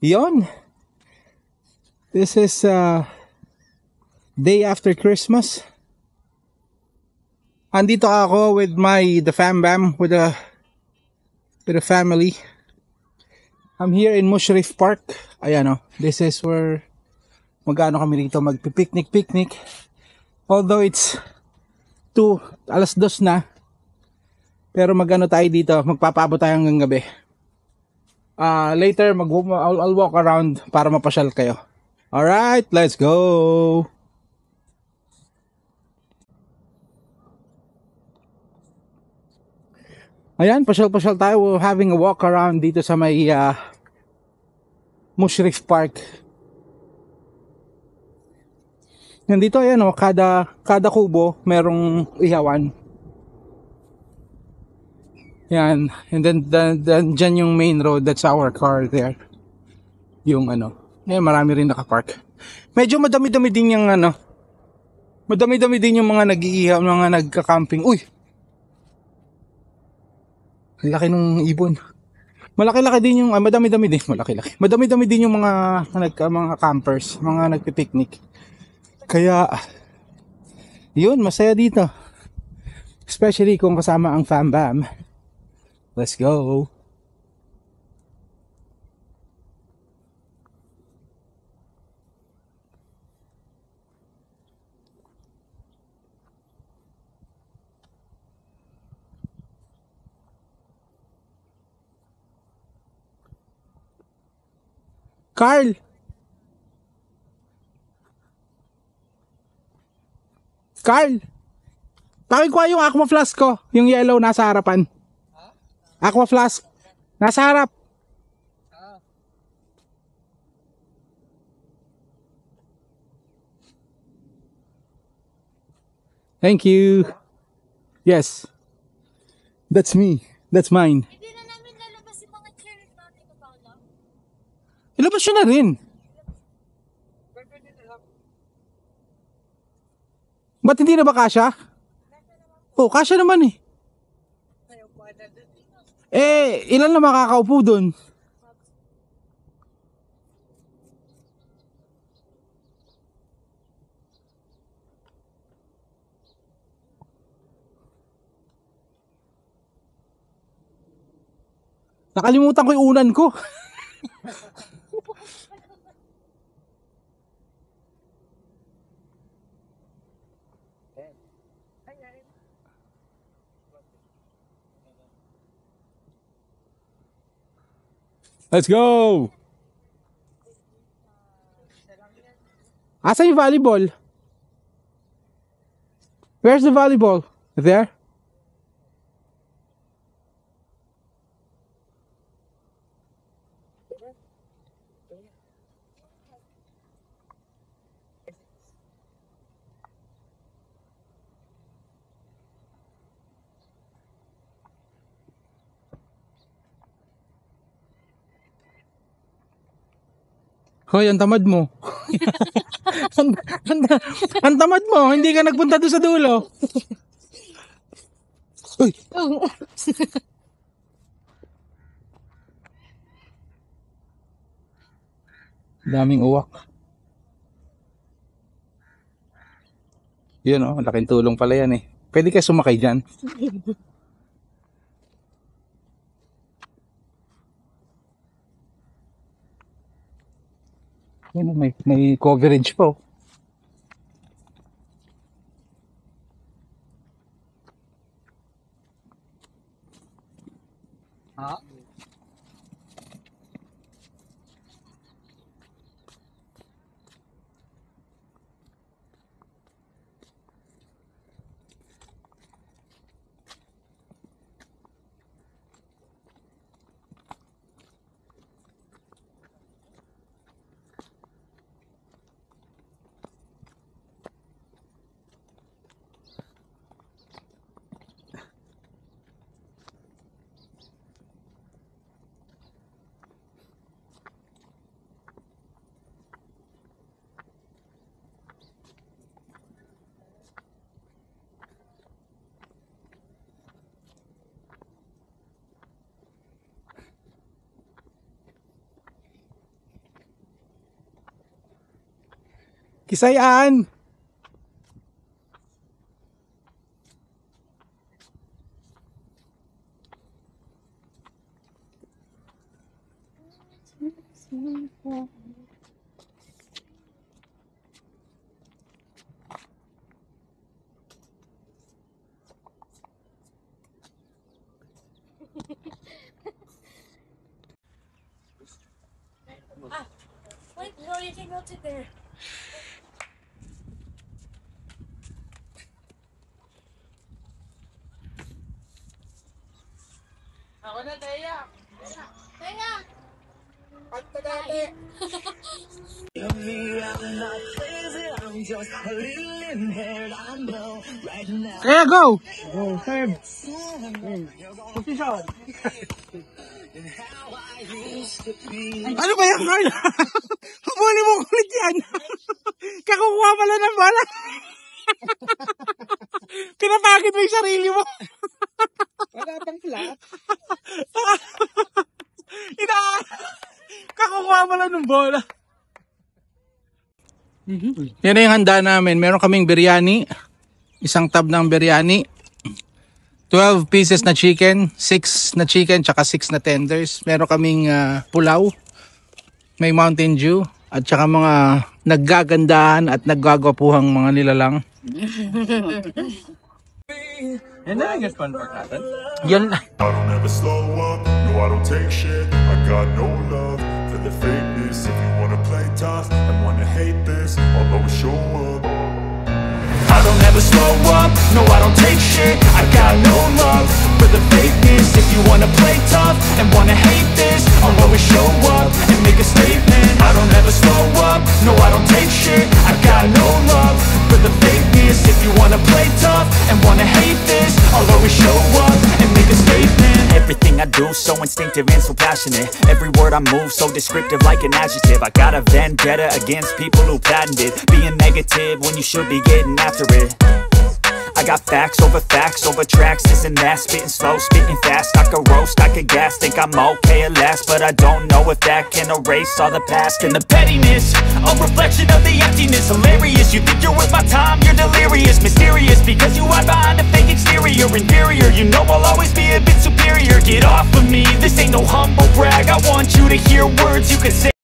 Yon. This is day after Christmas. Andito ako with the fam bam with the family. I'm here in Mushrif Park. Ayan this is where magano kami rito magpi-picnic. Although it's alas 2 na. Pero magano tayo dito, magpapaabot tayo hanggang gabi. Later I'll walk around para mapasyal kayo. Alright, let's go! Ayan, pasyal-pasyal tayo. We're having a walk around dito sa may Mushrif Park. Nandito ayan kada kubo merong ihawan. Yan, and then dyan yung main road, that's our car there. Yung marami rin nakapark. Medyo madami-dami din yung madami-dami din yung mga nag-iihaw, mga nagka-camping. Uy! Ang laki ng ibon. Malaki-laki din yung madami-dami din, malaki-laki. Madami-dami din yung mga campers, mga nagpi-picnic. Kaya yun, masaya dito. Especially kung kasama ang fam bam. Let's go. Carl! Carl! Pakikuha yung aqua flask ko. Yung yellow nasa harapan. Aqua flask. Nasa harap. Thank you. Yes. That's me. That's mine. Hindi na namin lalabas yung mga cherry natin na Paula. Ilabas yun na rin. Ba't hindi na ba kasya? Oh, kasya naman eh. Ilan na makakaupo dun? Nakalimutan ko yung unan ko. Let's go! Asa yung volleyball? Where's the volleyball? There? Hoy, ang tamad mo. ang tamad mo, hindi ka nagpunta doon sa dulo. Uy. Daming uwak. Yun laking tulong pala yan eh. Pwede ka sumakay dyan. May coverage po. Kisayan. Wait, no, you can go to there. Ako na, Teya. Kaya, Pagtagate. Kaya go! Go, serve. Position. Ano ba yan, Carl? Habulin mo ulit yan. Kakukuha pala ng bola. Pinapagod mo yung sarili mo. Wala pang flat. Kakukuha pala ng bola. Yan na yung handa namin. Meron kaming biryani. Isang tab ng biryani. 12 pieces na chicken, 6 na chicken, tsaka 6 na tenders. Meron kaming pulaw, may Mountain Dew, at tsaka mga naggagandahan at naggagwapuhang mga nilalang. Yan na yung fun part natin. Yan. I don't ever slow up, no I don't take shit. I got no love for the fakeness. If you wanna play tough and wanna hate this, I'll always show up. I don't ever slow up, no I don't take shit. I got no love for the fakeness. If you wanna play tough and wanna hate this, I'll always show up and make a statement. I don't ever slow up, no I don't take shit. I got no love for the fakeness. If you wanna play tough and wanna hate this, I'll always show up and make a statement. Everything I do so instinctive and so passionate. Every word I move so descriptive like an adjective. I got a vendetta against people who patented being negative when you should be getting after it. I got facts over tracks, this and that. Spitting slow, spitting fast. I could roast, I could gas. Think I'm okay at last, but I don't know if that can erase all the past. And the pettiness, a reflection of the emptiness. Hilarious, you think you're worth my time, you're delirious. Mysterious, because you hide behind a fake exterior. Inferior, you know I'll always be a bit superior. Get off of me, this ain't no humble brag. I want you to hear words you can say.